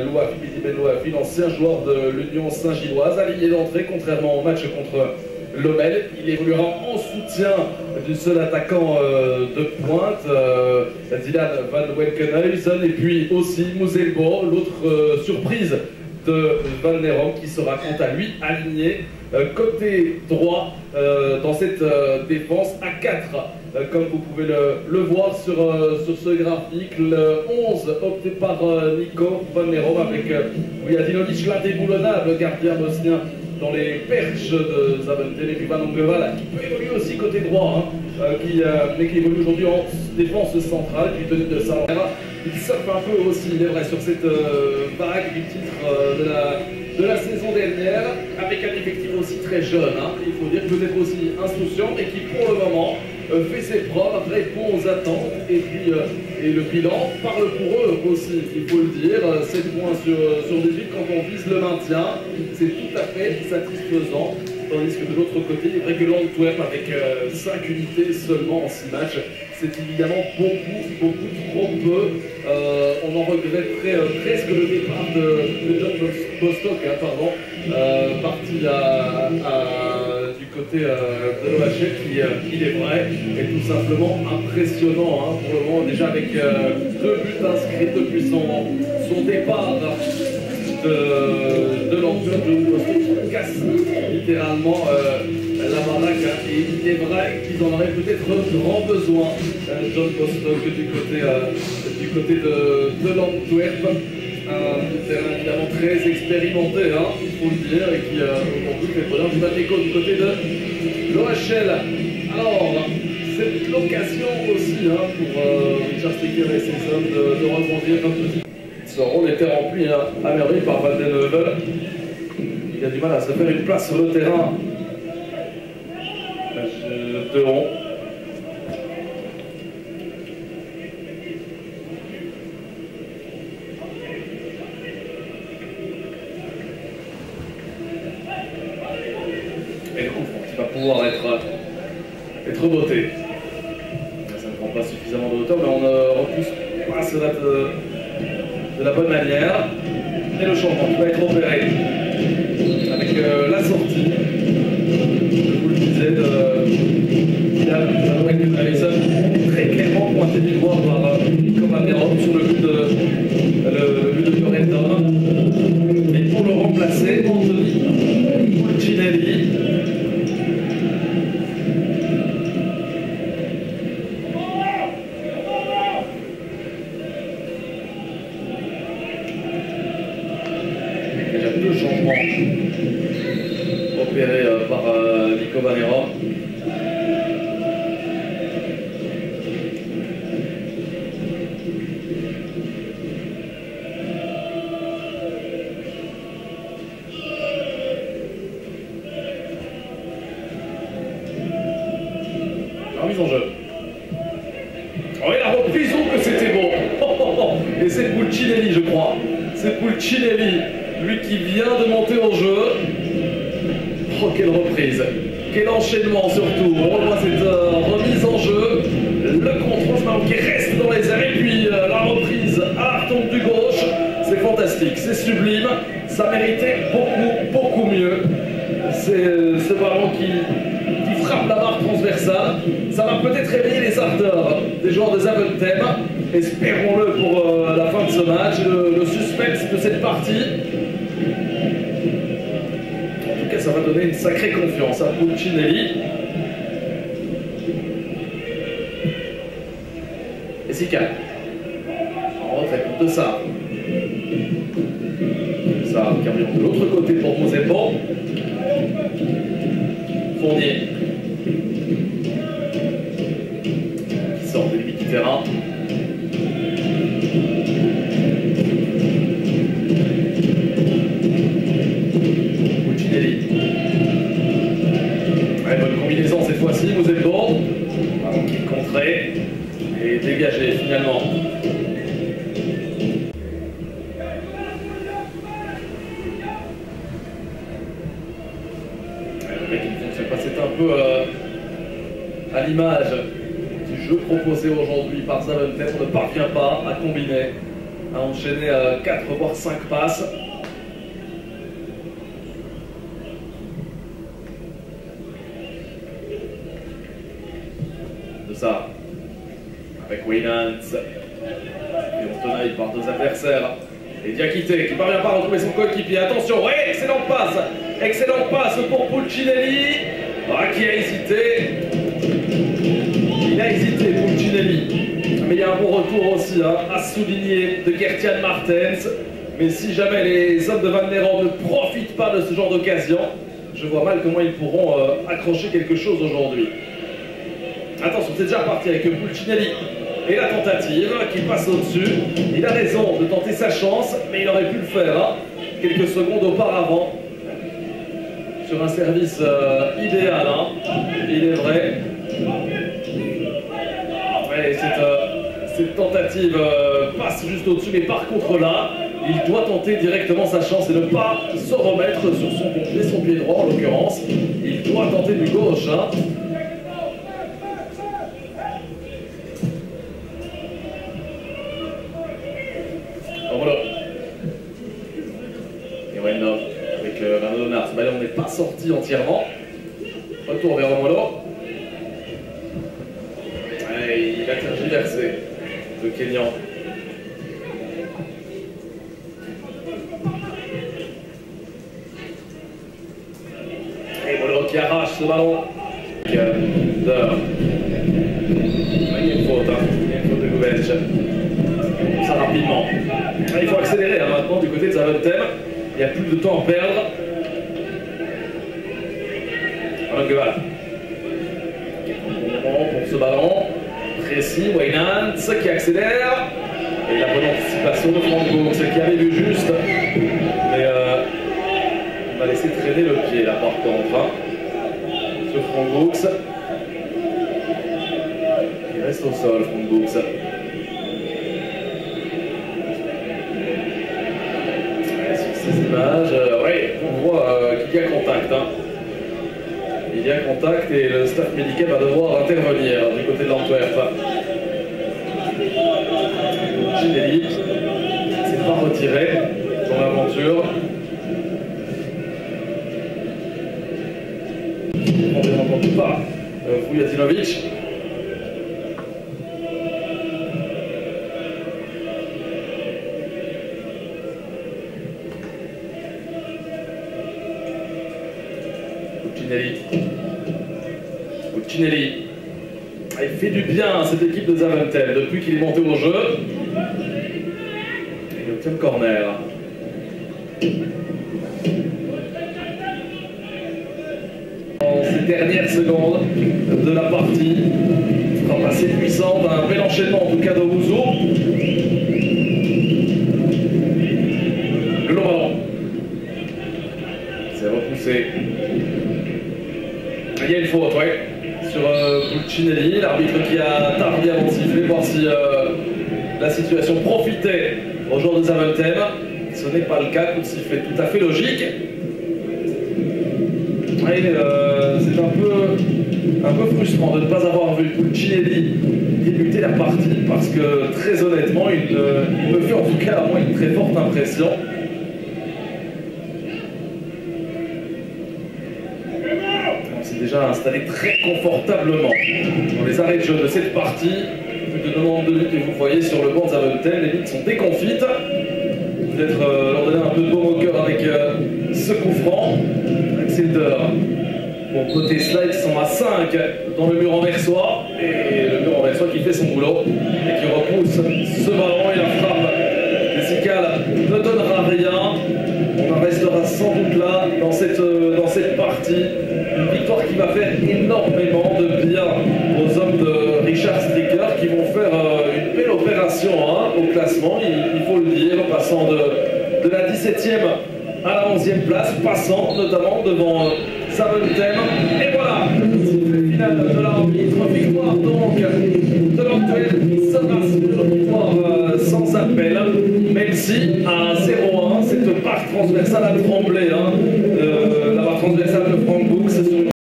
Louafi, l'ancien joueur de l'Union Saint-Gilloise, aligné d'entrée, contrairement au match contre Lommel. Il évoluera en soutien du seul attaquant de pointe, Dylan Van Welkenhuizen, et puis aussi Muzelbo, l'autre surprise de Van Nerom, qui sera quant à lui aligné côté droit dans cette défense à 4. Comme vous pouvez le voir sur ce graphique, le 11 opté par Nico Van Nerom avec Vujadinovic, l'indéboulonnable gardien bosnien dans les perches de Zaventem, et puis Van Ongeval qui peut évoluer aussi côté droit, mais qui évolue aujourd'hui en défense centrale, qui tenu de Saint. Il surfe un peu aussi, il est vrai, sur cette vague du titre de la saison dernière, avec un effectif aussi très jeune, il faut dire, peut-être aussi insouciant, mais qui pour le moment fait ses preuves, répond aux attentes, et puis et le bilan parle pour eux aussi, il faut le dire. 7 points sur 18 quand on vise le maintien, c'est tout à fait satisfaisant. Tandis que de l'autre côté, il est vrai que l'Antwerp avec 5 unités seulement en 6 matchs, c'est évidemment beaucoup trop peu. On en regretterait presque le départ de John Bostock, parti du côté de l'OHL, qui, il est vrai, est tout simplement impressionnant pour le moment, déjà avec 2 buts inscrits depuis son départ de l'Antwerp. John Bostock qui casse littéralement la baraque, et il est vrai qu'ils en auraient peut-être grand besoin, John Bostock, du côté de l'Antwerp. Un terrain évidemment très expérimenté, il faut le dire, et qui aujourd'hui fait bonheur du Bateco du côté de l'OHL. Alors, c'est l'occasion aussi pour Richard Sticker et ses hommes de rebondir un petit. Ce rôle était rempli à merveille par Van den Heuvel. Il a du mal à se faire une place sur le terrain. De rond. Et le coup qui va pouvoir être botté. Ça ne prend pas suffisamment de hauteur, mais on ne repousse pas cela de la bonne manière. Et le changement qui va être opéré avec la sortie, je vous le disais, très clairement pointé du doigt par Nico Van Nerom sur le but de Fiorentin. Et pour le remplacer, Anthony Pulcinelli. Déjà 2 changements opérés par Nico Van Nerom. Remise en jeu. Oh, et la reprise, oh que c'était beau. Et c'est Pulcinelli, je crois. C'est Pulcinelli, lui qui vient de monter en jeu. Oh, quelle reprise. Quel enchaînement surtout. On voit cette remise en jeu. Le contrôle qui reste dans les airs. Et puis la reprise à la retombe du gauche. C'est fantastique, c'est sublime. Ça méritait beaucoup mieux. C'est ce ballon qui frappe la barre transversale. Ça va peut-être réveiller les ardeurs des joueurs de Zaventem. Espérons-le pour la fin de ce match, le suspense de cette partie. En tout cas, ça va donner une sacrée confiance à Pulcinelli. Et Sika. En retrait de ça. Ça qui revient de l'autre côté pour Muzelbo. Fournier. Qui sort des limites du terrain. Pulcinelli. Ouais, bonne combinaison cette fois-ci, Muzelbo. Qui est contré et dégagé finalement. C'est un peu à l'image du jeu proposé aujourd'hui par Zaventem. On ne parvient pas à combiner a enchaîné 4 voire 5 passes. De ça, avec Waynant, et Antonaï par 2 adversaires. Et Diakité qui parvient pas à retrouver son coéquipier. Attention, ouais, excellente passe pour Pulcinelli, qui a hésité. Il a hésité, Pulcinelli. Mais il y a un bon retour aussi à souligner de Gertjan Martens. Mais si jamais les hommes de Van Neeran ne profitent pas de ce genre d'occasion, je vois mal comment ils pourront accrocher quelque chose aujourd'hui. Attention, c'est déjà parti avec Pulcinelli. Et la tentative qui passe au-dessus. Il a raison de tenter sa chance, mais il aurait pu le faire quelques secondes auparavant. Sur un service idéal, il est vrai. Ouais, cette tentative passe juste au-dessus, mais par contre là, il doit tenter directement sa chance et ne pas se remettre sur son pied droit en l'occurrence. Il doit tenter du gauche. Voilà. Et Wendell avec Bernardo Donard. Ce ballon n'est pas sorti entièrement. Retour vers Romolo. Il a tergiversé le Kenyan. Et Romolo qui arrache ce ballon. Il y a une faute, il y a une faute de Goubench. Ça rapidement. Il faut accélérer maintenant du côté de Zaventem. Il n'y a plus de temps à perdre. Gueval. Pour ce ballon. Précis, Waynant qui accélère. Et la bonne anticipation de Franco, celle qui avait vu juste. Mais on va laisser traîner le pied là par contre. Ce Franco. Il reste au sol, Franco. Oui, on voit qu'il y a contact. Il y a contact et le staff médical va devoir intervenir du côté de l'Antwerp. Ginelli ne s'est pas retiré dans l'aventure. On ne n'entend pas Vujatinovic. Pulcinelli. Il fait du bien à cette équipe de Zaventem depuis qu'il est monté au jeu. Il obtient le corner. Dans ces dernières secondes de la partie, frappe assez puissante, un bel enchaînement en tout cas de Wuzu. Le long ballon. C'est repoussé. Il y a une faute, ouais, sur Pulcinelli, l'arbitre qui a tardé avant de siffler, voir si la situation profitait aux joueurs de Zaventem. Ce n'est pas le cas, coup de sifflet tout à fait logique. C'est un peu frustrant de ne pas avoir vu Pulcinelli débuter la partie parce que très honnêtement, il me fait en tout cas à moi une très forte impression. Déjà installé très confortablement dans les arrêts de jeu de cette partie. Plus de 92 minutes et vous voyez sur le banc de Zaventem, les minutes sont déconfites. Peut-être leur donner un peu de baume au cœur avec ce coup franc. Axelder pour côté slide qui sont à 5 dans le mur anversois. Et le mur anversois qui fait son boulot et qui repousse ce ballon et la frappe d'Essical ne donnera rien. On en restera sans doute là dans cette partie. Une victoire qui va faire énormément de bien aux hommes de Richard Stricker qui vont faire une belle opération au classement, il faut le dire, passant de la 17e à la 11e place, passant notamment devant Zaventem. Et voilà, sifflet final de l'arbitre, victoire donc de l'Antwerp qui s'amasse une victoire sans appel, même si à 0-1, cette barre transversale a tremblé, la barre transversale de